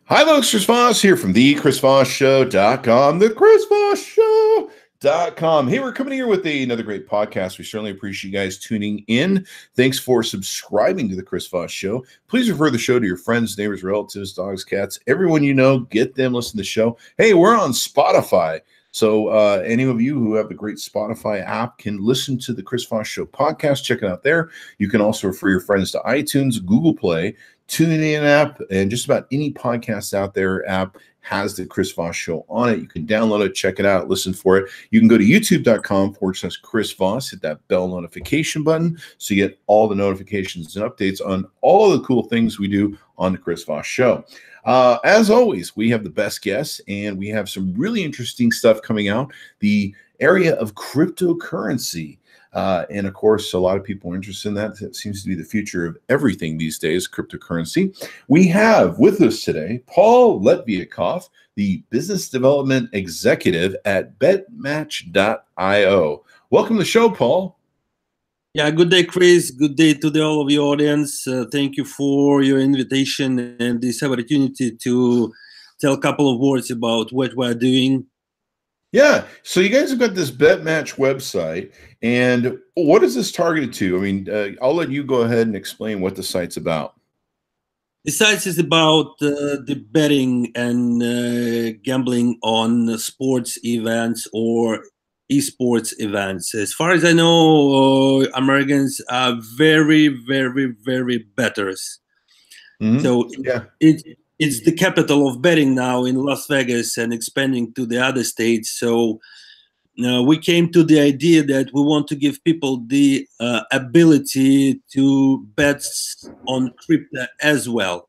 Hi, folks. Chris Voss here from the ChrisVossShow.com, the ChrisVossShow.com. Hey, we're coming here with another great podcast. We certainly appreciate you guys tuning in. Thanks for subscribing to the Chris Voss Show. Please refer the show to your friends, neighbors, relatives, dogs, cats, everyone you know. Get them, listen to the show. Hey, we're on Spotify. So any of you who have the great Spotify app can listen to the Chris Voss Show podcast. Check it out there. You can also refer your friends to iTunes, Google Play, TuneIn app, and just about any podcast out there app has the Chris Voss Show on it. You can download it, check it out, listen for it. You can go to youtube.com/Chris Voss, hit that bell notification button so you get all the notifications and updates on all the cool things we do on the Chris Voss Show. As always, we have the best guests, and we have some really interesting stuff coming out. The area of cryptocurrency. And of course, a lot of people are interested in that. It seems to be the future of everything these days, cryptocurrency. We have with us today Paul Letviakoff, the Business Development Executive at betmatch.io. Welcome to the show, Paul. Yeah, good day, Chris. Good day to all of your audience. Thank you for your invitation and this opportunity to tell a couple of words about what we're doing. Yeah, so you guys have got this BetMatch website, and what is this targeted to? I mean, I'll let you go ahead and explain what the site's about. The site is about the betting and gambling on sports events or esports events. As far as I know, Americans are very, very, very bettors. Mm-hmm. So yeah. It's the capital of betting now in Las Vegas and expanding to the other states. So we came to the idea that we want to give people the ability to bet on crypto as well.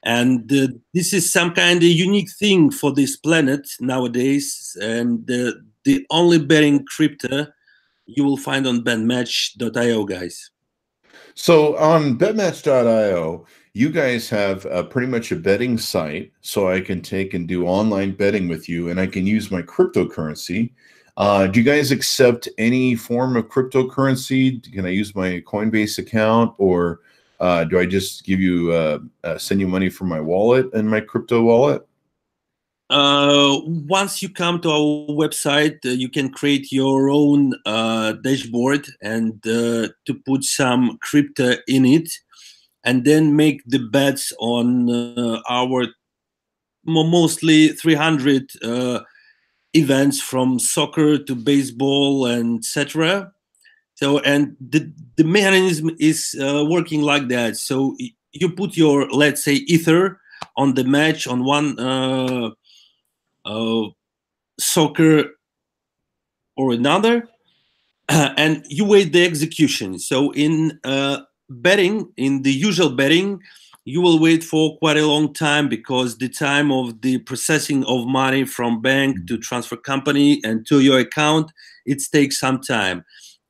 And this is some kind of unique thing for this planet nowadays. And the only betting crypto you will find on betmatch.io, guys. So on betmatch.io, you guys have pretty much a betting site, so I can take and do online betting with you, and I can use my cryptocurrency. Do you guys accept any form of cryptocurrency? Can I use my Coinbase account, or do I just give you send you money from my wallet and my crypto wallet? Once you come to our website, you can create your own dashboard and to put some crypto in it, and then make the bets on our mostly 300 events from soccer to baseball and etc. So, and the mechanism is working like that. So you put your, let's say, Ether on the match on one soccer or another, and you wait the execution. So in betting, in the usual betting, you will wait for quite a long time because the time of the processing of money from bank to transfer company and to your account, it takes some time.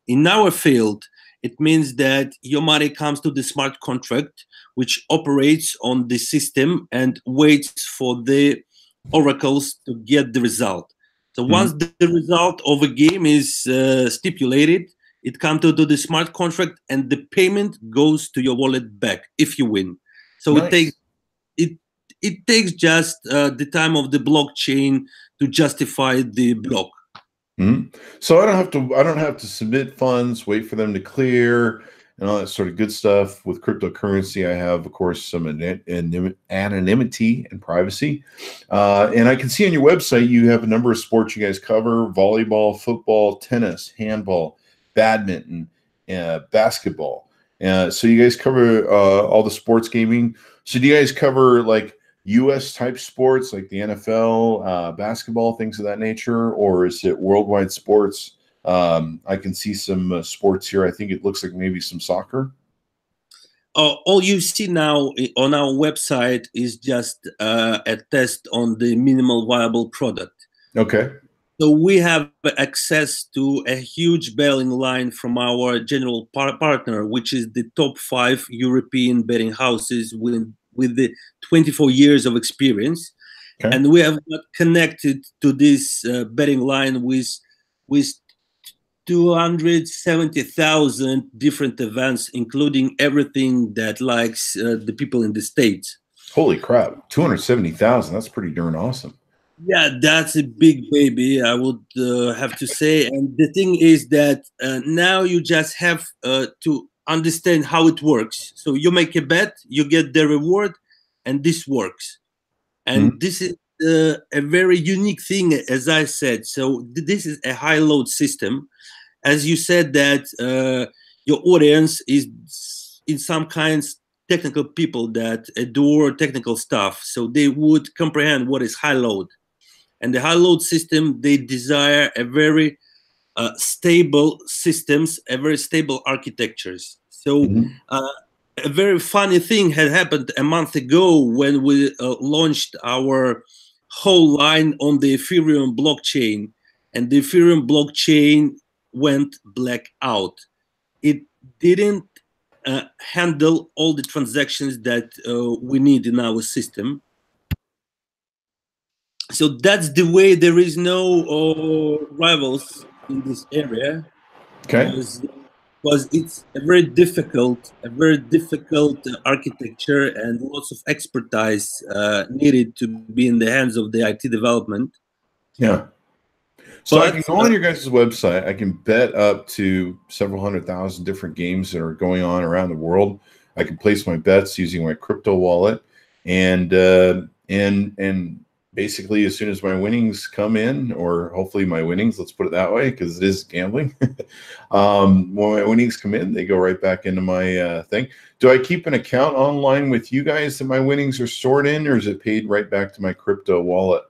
In our field, it means that your money comes to the smart contract, which operates on the system and waits for the oracles to get the result. So once the result of a game is stipulated, it comes to the smart contract and the payment goes to your wallet back if you win. So nice. it takes just the time of the blockchain to justify the block. So I don't have to submit funds, wait for them to clear, and all that sort of good stuff. With cryptocurrency, I have, of course, some anonymity and privacy. And I can see on your website you have a number of sports you guys cover: volleyball, football, tennis, handball, badminton, basketball. So you guys cover all the sports gaming. So do you guys cover like U.S. type sports like the NFL, basketball, things of that nature, or is it worldwide sports? I can see some sports here. I think it looks like maybe some soccer. All you see now on our website is just a test on the minimal viable product. Okay. So we have access to a huge betting line from our general partner, which is the top 5 European betting houses with the 24 years of experience. Okay. And we have connected to this betting line with 270,000 different events, including everything that likes the people in the States. Holy crap, 270,000. That's pretty darn awesome. Yeah, that's a big baby, I would have to say. And the thing is that now you just have to understand how it works. So you make a bet, you get the reward, and this works. And this is a very unique thing, as I said. So this is a high load system. As you said that your audience is in some kinds technical people that adore technical stuff. So they would comprehend what is high load. And the high load system, they desire a very stable systems, a very stable architectures. So a very funny thing had happened a month ago when we launched our whole line on the Ethereum blockchain, and the Ethereum blockchain went black out. It didn't handle all the transactions that we need in our system. So that's the way there is no rivals in this area. Okay. Because it's a very difficult architecture and lots of expertise needed to be in the hands of the IT development. Yeah. So I can go on your guys' website. I can bet up to several 100,000 different games that are going on around the world. I can place my bets using my crypto wallet, and basically, as soon as my winnings come in, or hopefully my winnings, let's put it that way, because it is gambling. When my winnings come in, they go right back into my thing. Do I keep an account online with you guys that my winnings are stored in, or is it paid right back to my crypto wallet?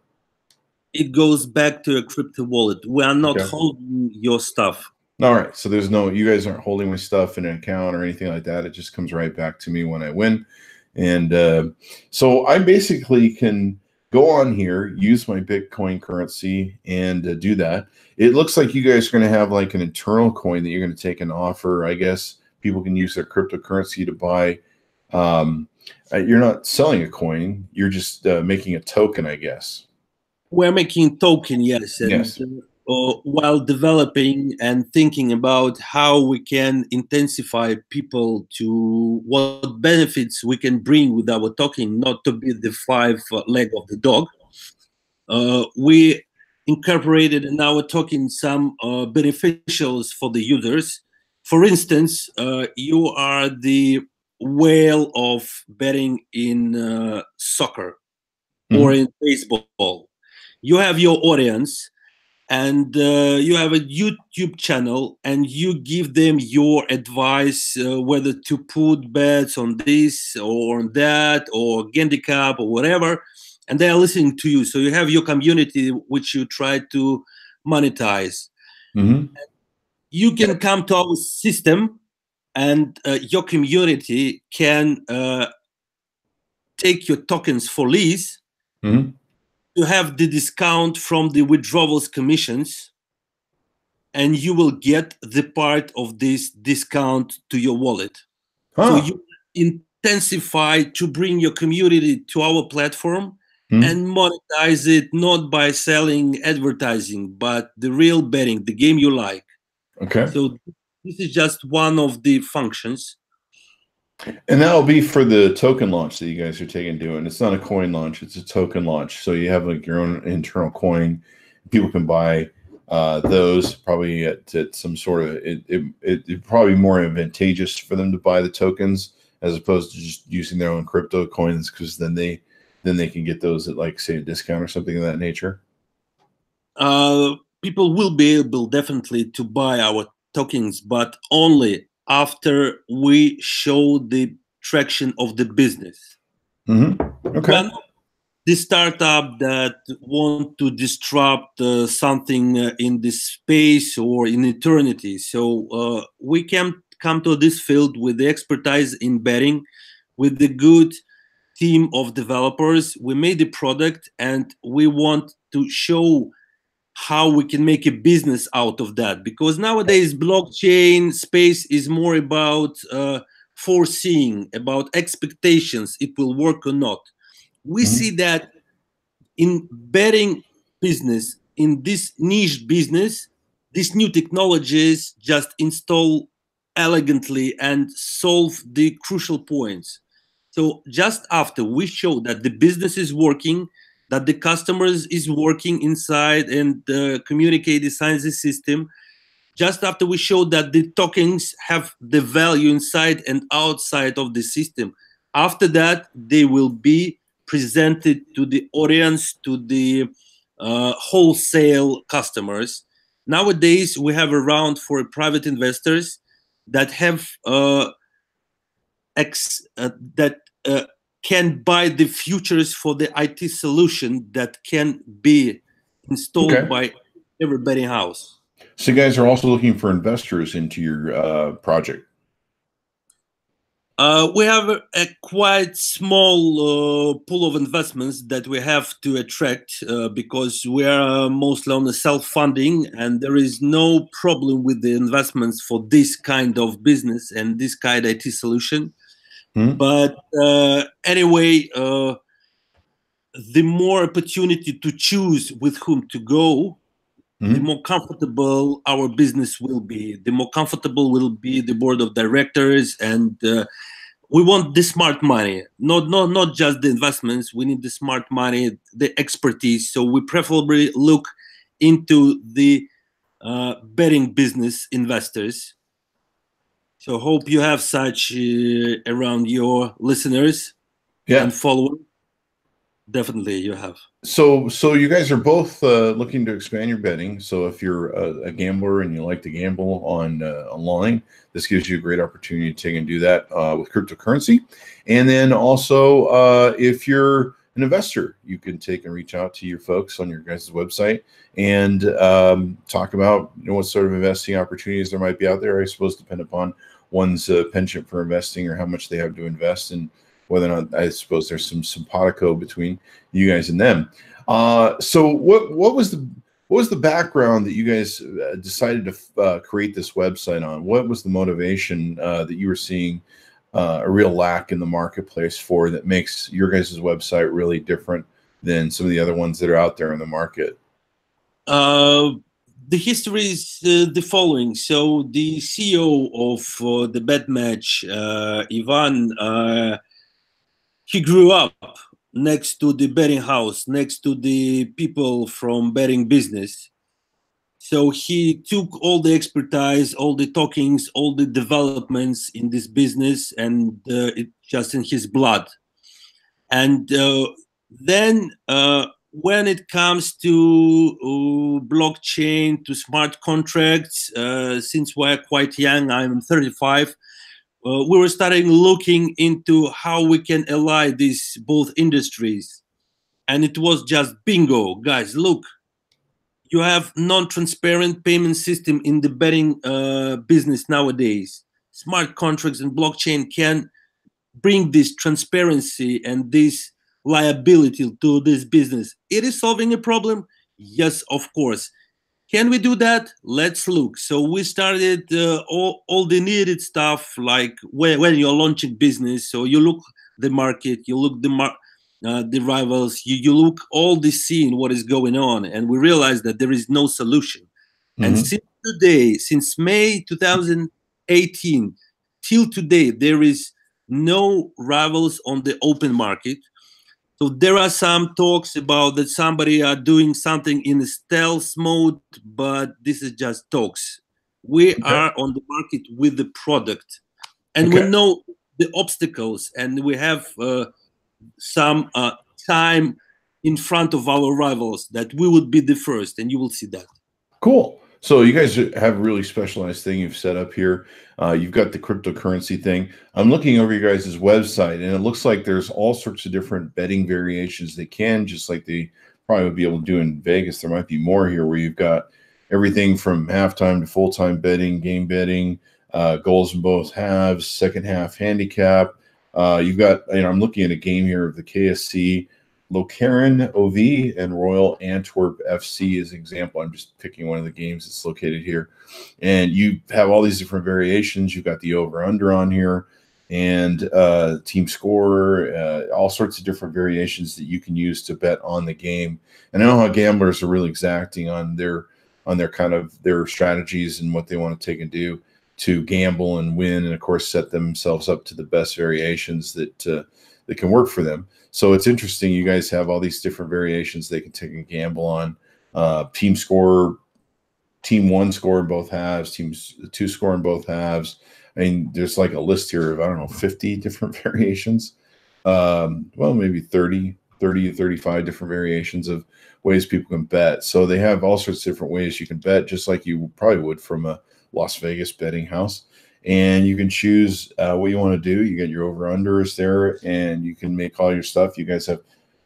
It goes back to a crypto wallet. We are not holding your stuff. All right. So there's no, you guys aren't holding my stuff in an account or anything like that. It just comes right back to me when I win. And so I basically can go on here, use my Bitcoin currency, and do that. It looks like you guys are going to have like an internal coin that you're going to take an offer. I guess people can use their cryptocurrency to buy. You're not selling a coin. You're just making a token, I guess. We're making token, yes. And, yes. While developing and thinking about how we can intensify people to what benefits we can bring with our token, not to be the five leg of the dog, we incorporated in our token some beneficials for the users. For instance, you are the whale of betting in soccer or in baseball. You have your audience, and you have a YouTube channel, and you give them your advice whether to put bets on this or on that or handicap or whatever, and they are listening to you. So you have your community which you try to monetize. You can come to our system, and your community can take your tokens for lease. You have the discount from the withdrawals commissions, and you will get the part of this discount to your wallet. So you intensify to bring your community to our platform and monetize it, not by selling advertising, but the real betting, the game you like. Okay. So this is just one of the functions. And that'll be for the token launch that you guys are doing. It's not a coin launch; it's a token launch. So you have like your own internal coin. People can buy those probably at some sort of. It probably more advantageous for them to buy the tokens as opposed to just using their own crypto coins, because then they can get those at, like, say, a discount or something of that nature. People will be able definitely to buy our tokens, but only after we show the traction of the business. Okay. The startup that want to disrupt something in this space or in eternity. So we can come to this field with the expertise in betting, with the good team of developers. We made the product, and we want to show how we can make a business out of that, because nowadays blockchain space is more about foreseeing, about expectations, it will work or not. We see that in betting business, in this niche business, these new technologies just install elegantly and solve the crucial points. So just after we show that the business is working, that the customers is working inside and communicate inside the system, just after we show that the tokens have the value inside and outside of the system, after that, they will be presented to the audience, to the wholesale customers. Nowadays, we have around for private investors that have that can buy the futures for the IT solution that can be installed by every betting house. So you guys are also looking for investors into your project. We have a quite small pool of investments that we have to attract because we are mostly on the self-funding, and there is no problem with the investments for this kind of business and this kind of IT solution. But anyway, the more opportunity to choose with whom to go, the more comfortable our business will be, the more comfortable will be the board of directors, and we want the smart money, not just the investments. We need the smart money, the expertise. So we preferably look into the betting business investors. So hope you have such around your listeners and followers. Definitely you have. So you guys are both looking to expand your betting. So if you're a gambler and you like to gamble on online, this gives you a great opportunity to take and do that with cryptocurrency. And then also if you're an investor, you can take and reach out to your folks on your guys' website and talk about what sort of investing opportunities there might be out there. I suppose depend upon one's penchant for investing or how much they have to invest, and whether or not, I suppose there's some simpatico between you guys and them. So what was the background that you guys decided to create this website on? What was the motivation that you were seeing a real lack in the marketplace for that makes your guys' website really different than some of the other ones that are out there in the market? The history is the following. So the CEO of the Bet Match, Ivan, he grew up next to the betting house, next to the people from betting business. So he took all the expertise, all the talkings, all the developments in this business, and it just in his blood. And then when it comes to blockchain, to smart contracts, since we're quite young, I'm 35, we were starting looking into how we can ally these both industries. And it was just bingo, guys, look, you have non-transparent payment system in the betting business nowadays. Smart contracts and blockchain can bring this transparency and this liability to this business. It is solving a problem? Yes, of course. Can we do that? Let's look. So we started all the needed stuff, like when you're launching business. So you look the market, you look the rivals, you look all the scene, what is going on, and we realized that there is no solution. And since today, since May 2018 till today, there is no rivals on the open market. So there are some talks about that somebody are doing something in stealth mode, but this is just talks. We are on the market with the product, and we know the obstacles, and we have some time in front of our rivals that we would be the first, and you will see that. Cool. So you guys have a really specialized thing you've set up here. You've got the cryptocurrency thing. I'm looking over your guys' website, and it looks like there's all sorts of different betting variations they can, just like they probably would be able to do in Vegas. There might be more here where you've got everything from halftime to full-time betting, game betting, goals in both halves, second half handicap. You've got, I'm looking at a game here of the KSC, Lokeren OV and Royal Antwerp FC as an example. I'm just picking one of the games that's located here. And you have all these different variations. You've got the over-under on here and team score, all sorts of different variations that you can use to bet on the game. And I know how gamblers are really exacting on their kind of their strategies and what they want to take and do. to gamble and win, and of course set themselves up to the best variations that that can work for them. So it's interesting. You guys have all these different variations they can take and gamble on. Team score, team 1 score in both halves, teams 2 score in both halves. I mean, there's like a list here of, I don't know, 50 different variations. Well, maybe 30 to 35 different variations of ways people can bet. So they have all sorts of different ways you can bet, just like you probably would from a Las Vegas betting house. And you can choose what you want to do. You get your over-unders there, and you can make all your stuff. You guys have,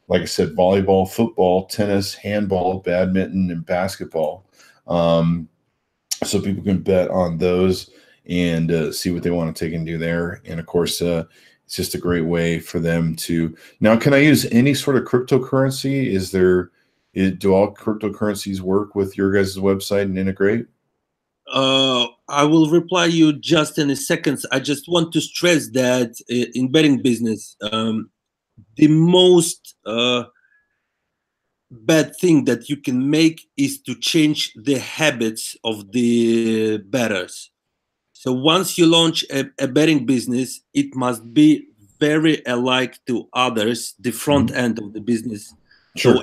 like I said, volleyball, football, tennis, handball, badminton, and basketball. So people can bet on those and see what they want to take and do there. And of course, it's just a great way for them to. Now, can I use any sort of cryptocurrency? Do all cryptocurrencies work with your guys' website and integrate? I will reply you just in a second. I just want to stress that in betting business, the most bad thing that you can make is to change the habits of the bettors. So once you launch a betting business, it must be very alike to others, the front end of the business. Sure. So,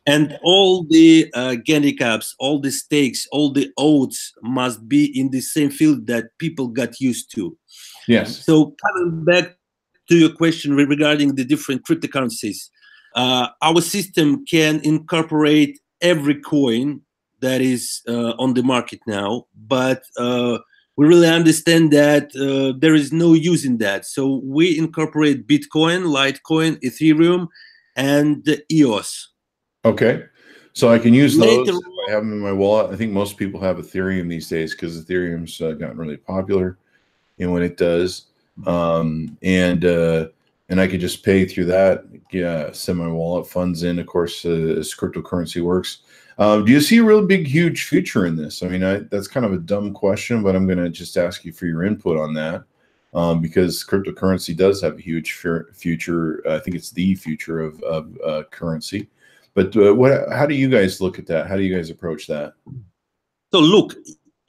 and all the handicaps, all the stakes, all the odds must be in the same field that people got used to. Yes. So coming back to your question regarding the different cryptocurrencies, our system can incorporate every coin that is on the market now, but we really understand that there is no use in that. So we incorporate Bitcoin, Litecoin, Ethereum, and EOS. Okay. So I can use those if I have them in my wallet. I think most people have Ethereum these days because Ethereum's gotten really popular. And when it does, and I could just pay through that, send my wallet funds in, of course, as cryptocurrency works. Do you see a real big, huge future in this? I mean, that's kind of a dumb question, but I'm going to just ask you for your input on that, because cryptocurrency does have a huge future. I think it's the future of currency. But how do you guys look at that? How do you guys approach that? So look,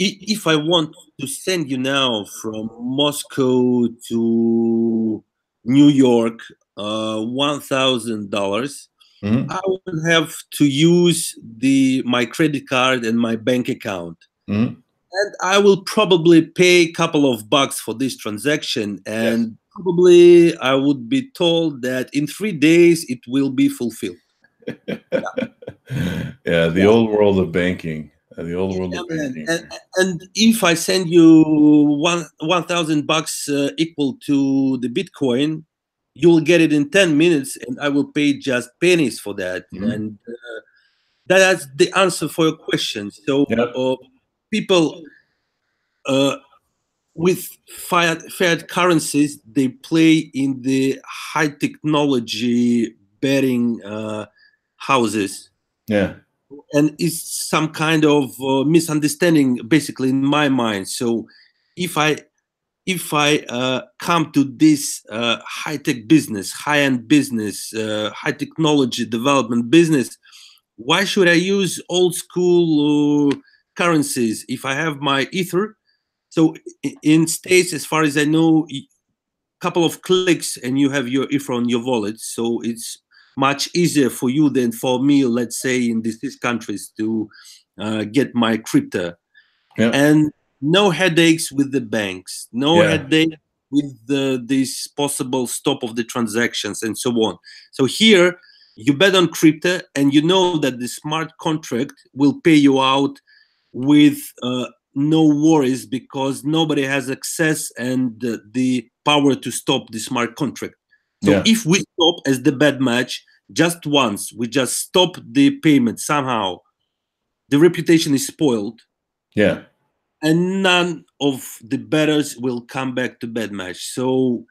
if I want to send you now from Moscow to New York, $1,000, I would have to use my credit card and my bank account. And I will probably pay a couple of bucks for this transaction. And probably I would be told that in 3 days it will be fulfilled. The old world of banking. The old world of banking. And if I send you $1,000 equal to the Bitcoin, you will get it in 10 minutes, and I will pay just pennies for that. And that's the answer for your question. So people with fiat currencies, they play in the high technology betting houses. And it's some kind of misunderstanding, basically, in my mind. So if I come to this high-tech business, high-end business, high technology development business, why should I use old school currencies if I have my Ether? So in States, as far as I know, a couple of clicks and you have your Ether on your wallet. So it's much easier for you than for me, let's say, in these countries to get my crypto. And no headaches with the banks, no headache with this possible stop of the transactions and so on. So here, you bet on crypto and you know that the smart contract will pay you out with no worries, because nobody has access and the power to stop the smart contract. So if we stop as the bad match just once, we just stop the payment somehow, the reputation is spoiled. And none of the bettors will come back to bad match. So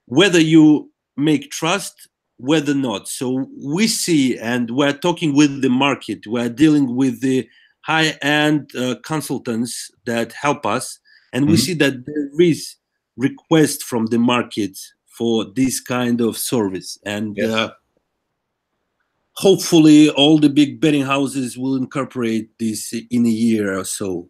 whether you make trust, whether not. So we see, and we're talking with the market, we're dealing with the high-end consultants that help us, and we see that there is request from the market for this kind of service. And hopefully all the big betting houses will incorporate this in a year or so.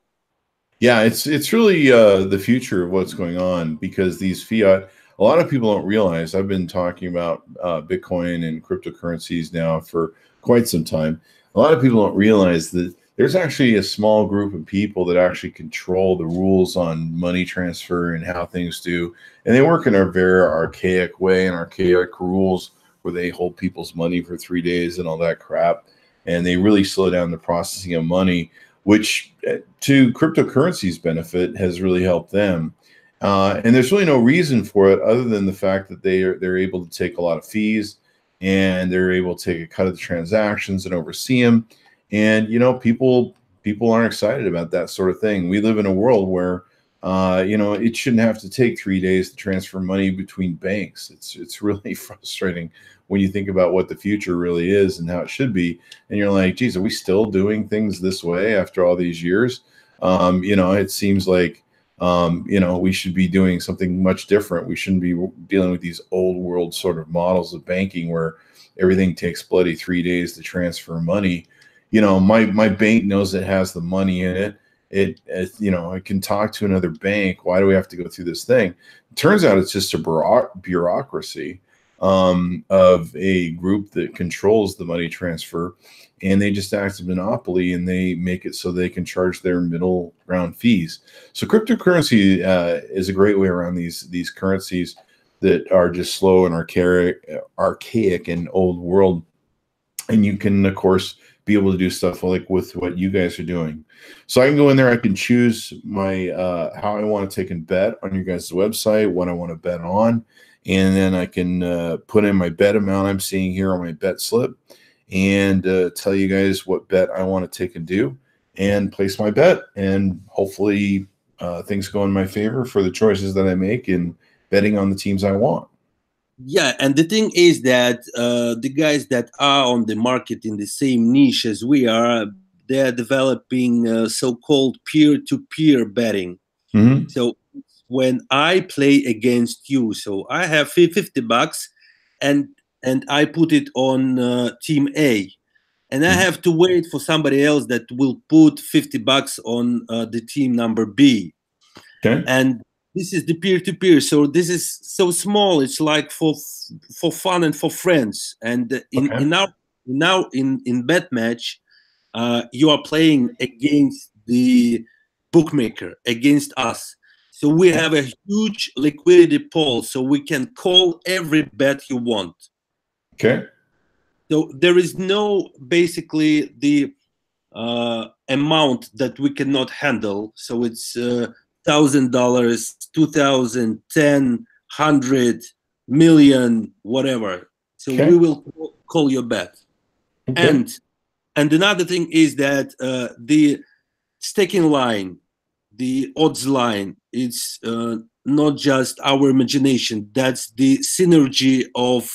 Yeah, it's really the future of what's going on, because these fiat, a lot of people don't realize. I've been talking about Bitcoin and cryptocurrencies now for quite some time. A lot of people don't realize that there's actually a small group of people that actually control the rules on money transfer and how things do, and they work in a very archaic way and archaic rules where they hold people's money for 3 days and all that crap, and they really slow down the processing of money, which to cryptocurrency's benefit has really helped them. And there's really no reason for it other than the fact that they're able to take a lot of fees, and they're able to take a cut of the transactions and oversee them. And people aren't excited about that sort of thing. We live in a world where it shouldn't have to take 3 days to transfer money between banks. It's really frustrating when you think about what the future really is and how it should be. And you're like, geez, are we still doing things this way after all these years? It seems like, we should be doing something much different. We shouldn't be dealing with these old world sort of models of banking where everything takes bloody 3 days to transfer money. My bank knows it has the money in it. It can talk to another bank. Why do we have to go through this thing? It turns out it's just a bureaucracy of a group that controls the money transfer, and they just act as a monopoly, and they make it so they can charge their middle ground fees. So cryptocurrency is a great way around these currencies that are just slow and archaic and old world. And you can, of course, be able to do stuff like with what you guys are doing. So I can go in there, I can choose my how I want to take and bet on your guys' website, what I want to bet on, and then I can put in my bet amount I'm seeing here on my bet slip, and tell you guys what bet I want to take and do, and place my bet, and hopefully things go in my favor for the choices that I make in betting on the teams I want. Yeah, and the thing is that the guys that are on the market in the same niche as we are, they're developing so-called peer-to-peer betting. Mm-hmm. So when I play against you, so I have $50 and I put it on team A, and I have to wait for somebody else that will put $50 on the team number B. Okay. And this is the peer-to-peer. So this is so small. It's like for fun and for friends. And in bet match, you are playing against the bookmaker, against us. So we have a huge liquidity pool, so we can call every bet you want. Okay. So there is no basically the amount that we cannot handle. So it's $1,000, $2,000, $10,000, $100,000, whatever. So we will call your bet. Okay. And another thing is that the staking line, the odds line, it's not just our imagination. That's the synergy of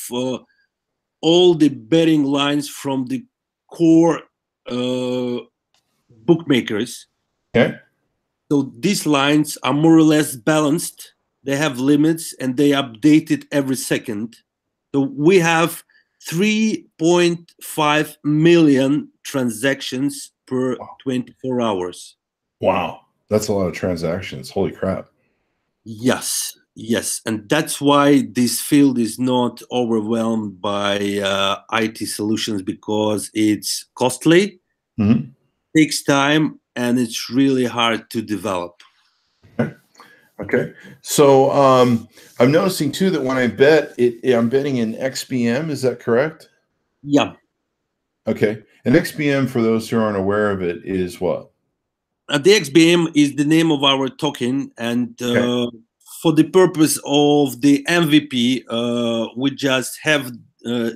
all the betting lines from the core bookmakers. Okay. So these lines are more or less balanced. They have limits, and they update it every second. So we have 3.5 million transactions per 24 hours. Wow. That's a lot of transactions. Holy crap. Yes. And that's why this field is not overwhelmed by IT solutions, because it's costly, takes time, and it's really hard to develop. Okay. So I'm noticing too that when I bet, I'm betting in XBM. Is that correct? Yeah. Okay. And XBM, for those who aren't aware of it, is what? The XBM is the name of our token, and for the purpose of the MVP, we just have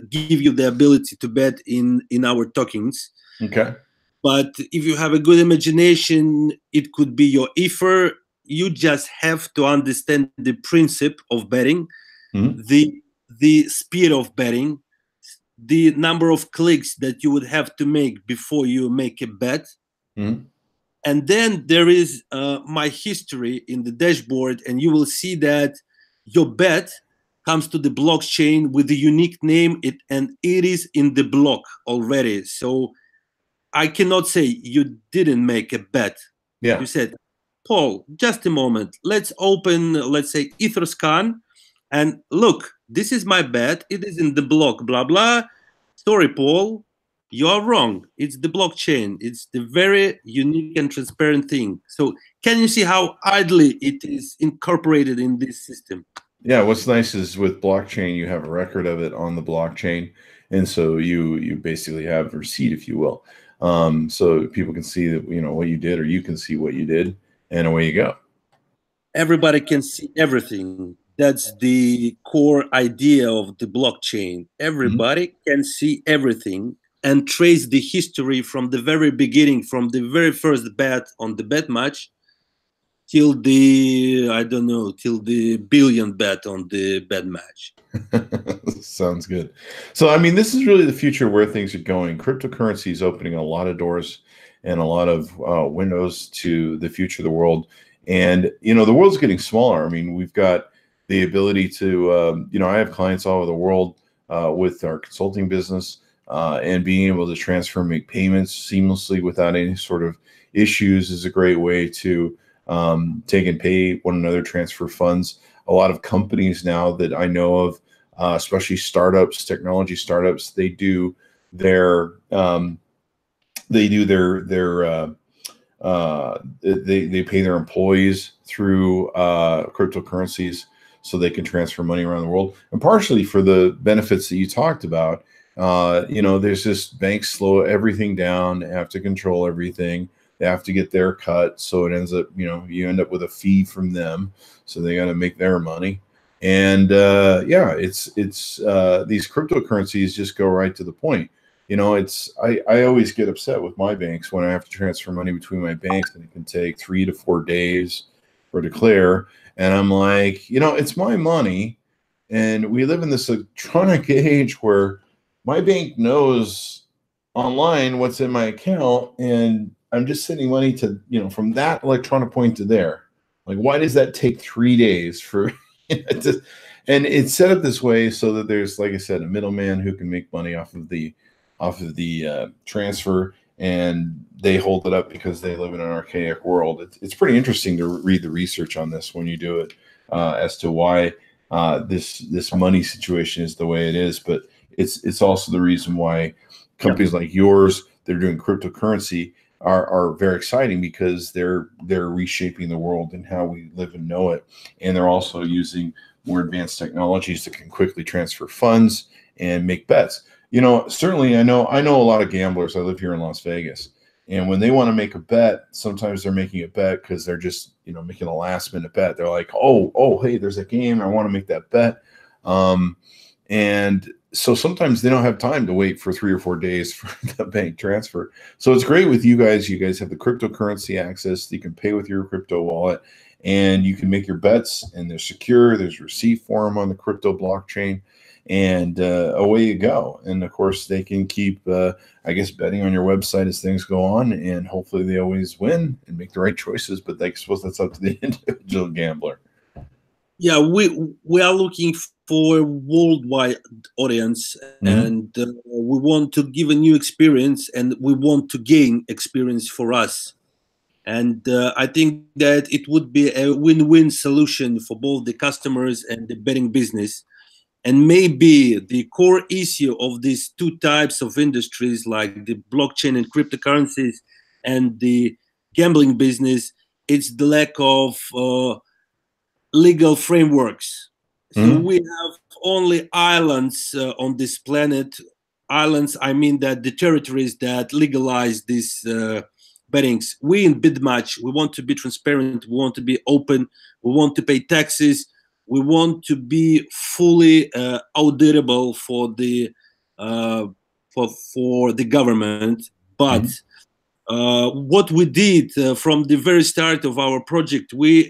give you the ability to bet in our tokens. Okay. But if you have a good imagination, it could be your Ether. You just have to understand the principle of betting, the speed of betting, the number of clicks that you would have to make before you make a bet. And then there is my history in the dashboard, and you will see that your bet comes to the blockchain with a unique name, and it is in the block already. So I cannot say you didn't make a bet. Yeah. You said Paul, just a moment. Let's open, let's say, Etherscan, and look, this is my bet. It is in the block, blah, blah. Sorry, Paul, you're wrong. It's the blockchain. It's the very unique and transparent thing. So can you see how idly it is incorporated in this system? Yeah, what's nice is with blockchain, you have a record of it on the blockchain. And so you basically have a receipt, if you will. So people can see that, what you did, or you can see what you did, and away you go. Everybody can see everything. That's the core idea of the blockchain. Everybody can see everything and trace the history from the very beginning, from the very first bet on the bet match till the, I don't know, till the billion bet on the bet match. Sounds good. So, I mean, this is really the future where things are going. Cryptocurrency is opening a lot of doors and a lot of windows to the future of the world. And, the world's getting smaller. I mean, we've got the ability to, I have clients all over the world with our consulting business, and being able to transfer and make payments seamlessly without any sort of issues is a great way to take and pay one another, transfer funds. A lot of companies now that I know of, especially startups, technology startups, they do their they pay their employees through cryptocurrencies so they can transfer money around the world, and partially for the benefits that you talked about. There's just banks slow everything down, have to control everything. They have to get their cut, so it ends up, you end up with a fee from them, so they got to make their money. And it's these cryptocurrencies just go right to the point. I always get upset with my banks when I have to transfer money between my banks, and it can take 3 to 4 days for declare. And I'm like, it's my money, and we live in this electronic age where my bank knows online what's in my account, and I'm just sending money to, from that electronic point to there. Like, why does that take 3 days for, and it's set up this way so that there's, like I said, a middleman who can make money off of the transfer, and they hold it up because they live in an archaic world. It's pretty interesting to read the research on this when you do it, as to why this money situation is the way it is. But it's also the reason why companies like yours that are doing cryptocurrency are very exciting, because they're reshaping the world and how we live and know it. And they're also using more advanced technologies that can quickly transfer funds and make bets. Certainly I know a lot of gamblers. I live here in Las Vegas, and when they want to make a bet, sometimes they're making a bet because they're just, making a last minute bet. They're like, oh, hey, there's a game, I want to make that bet. And so sometimes they don't have time to wait for 3 or 4 days for the bank transfer. So it's great with you guys. You guys have the cryptocurrency access. You can pay with your crypto wallet, and you can make your bets, and they're secure. There's a receipt for them on the crypto blockchain, and away you go. And of course, they can keep, betting on your website as things go on, and hopefully they always win and make the right choices. But I suppose that's up to the individual gambler. Yeah, we are looking for a worldwide audience, and we want to give a new experience, and we want to gain experience for us. And I think that it would be a win-win solution for both the customers and the betting business. And maybe the core issue of these two types of industries, like the blockchain and cryptocurrencies and the gambling business, it's the lack of legal frameworks. So we have only islands on this planet. Islands, I mean that the territories that legalize these bettings. We in BidMatch, we want to be transparent. We want to be open. We want to pay taxes. We want to be fully auditable for the government. But what we did from the very start of our project, we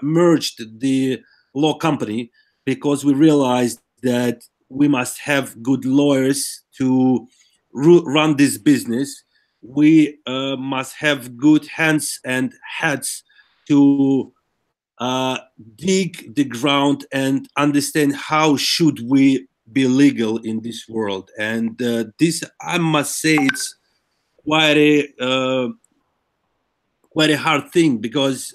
merged the law company, because we realized that we must have good lawyers to run this business. We must have good hands and heads to dig the ground and understand how should we be legal in this world. And this, I must say, it's quite quite a hard thing because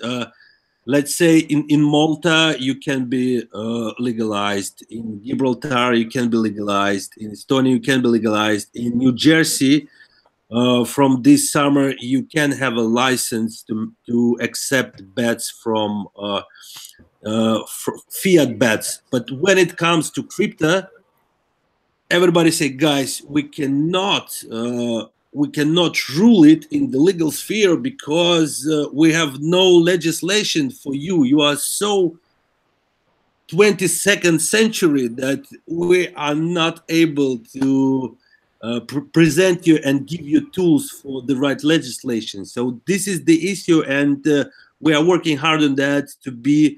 let's say in Malta you can be legalized, in Gibraltar you can be legalized, in Estonia you can be legalized, in New Jersey from this summer you can have a license to accept bets from fiat bets. But when it comes to crypto, everybody say, guys, we cannot rule it in the legal sphere because we have no legislation for you. You are so 22nd century that we are not able to present you and give you tools for the right legislation. So this is the issue, and we are working hard on that to be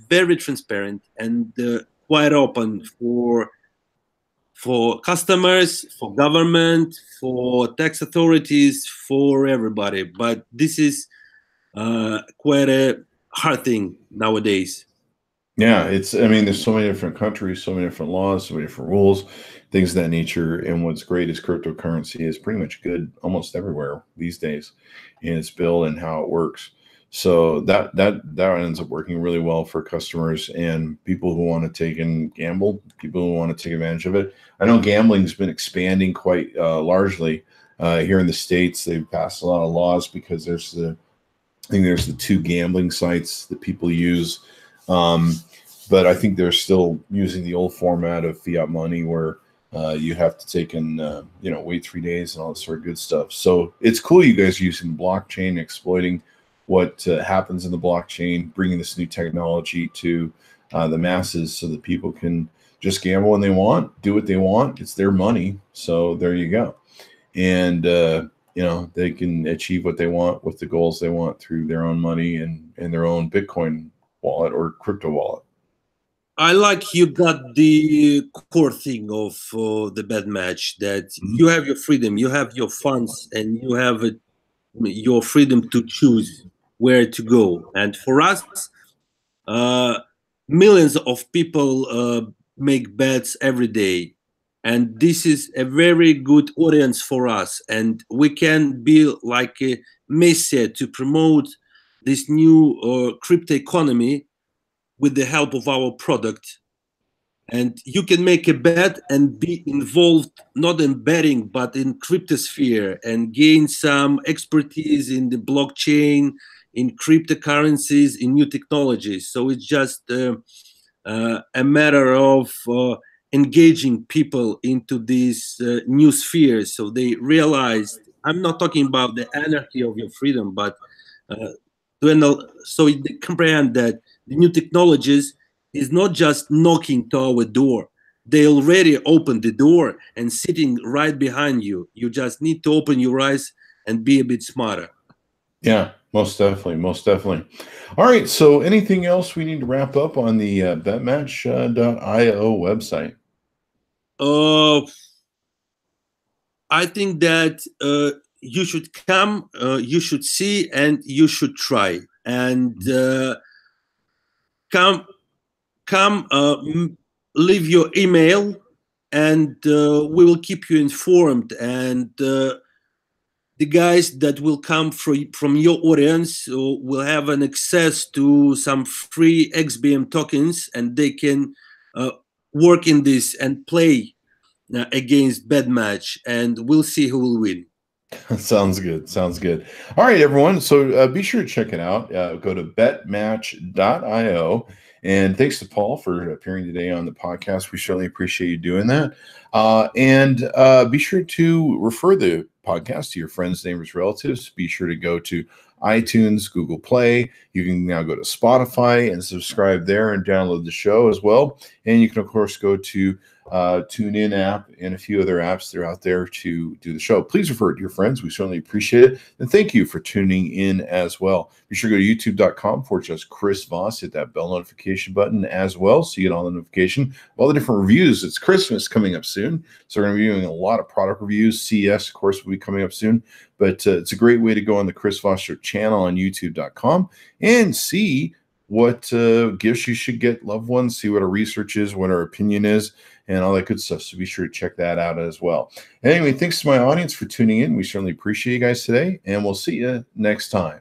very transparent and quite open for customers, for government, for tax authorities, for everybody. But this is quite a hard thing nowadays. Yeah, I mean, there's so many different countries, so many different laws, so many different rules, things of that nature. And what's great is cryptocurrency is pretty much good almost everywhere these days in its build and how it works. So that ends up working really well for customers and people who want to take and gamble, people who want to take advantage of it. I know gambling's been expanding quite largely here in the States. They've passed a lot of laws because there's the 2 gambling sites that people use. But I think they're still using the old format of fiat money where you have to take and wait 3 days and all this sort of good stuff. So it's cool you guys are using blockchain, exploiting what happens in the blockchain, bringing this new technology to the masses so that people can just gamble when they want, do what they want. It's their money. So there you go. And, they can achieve what they want with the goals they want through their own money and their own Bitcoin wallet or crypto wallet. I like you got the core thing of the bad match, that you have your freedom, you have your funds, and you have your freedom to choose where to go. And for us, millions of people make bets every day. And this is a very good audience for us. And we can be like a messiah to promote this new crypto economy with the help of our product. And you can make a bet and be involved not in betting but in cryptosphere and gain some expertise in the blockchain, in cryptocurrencies, in new technologies. So it's just a matter of engaging people into these new spheres so they realize, I'm not talking about the anarchy of your freedom, but so they comprehend that the new technologies is not just knocking to our door. They already opened the door and sitting right behind you. You just need to open your eyes and be a bit smarter. Yeah, most definitely. Most definitely. All right. So anything else we need to wrap up on the betmatch.io website? I think that you should come, you should see, and you should try. And come, leave your email, and we will keep you informed. And the guys that will come from your audience will have an access to some free XBM tokens, and they can work in this and play against bad match, and we'll see who will win. Sounds good. Sounds good. All right, everyone. So be sure to check it out. Go to betmatch.io. And thanks to Paul for appearing today on the podcast. We certainly appreciate you doing that. And be sure to refer the podcast to your friends, neighbors, relatives. Be sure to go to iTunes, Google Play. You can now go to Spotify and subscribe there and download the show as well. And you can, of course, go to TuneIn app and a few other apps that are out there to do the show. Please refer it to your friends. We certainly appreciate it. And thank you for tuning in as well. Be sure to go to youtube.com/Chris Voss. Hit that bell notification button as well so you get all the notification of all the different reviews. It's Christmas coming up soon, so we're going to be doing a lot of product reviews. CES, of course, will be coming up soon. But it's a great way to go on the Chris Voss Show channel on youtube.com and see what gifts you should get loved ones, see what our research is, what our opinion is, and all that good stuff. So be sure to check that out as well. Anyway, thanks to my audience for tuning in. We certainly appreciate you guys today, and we'll see you next time.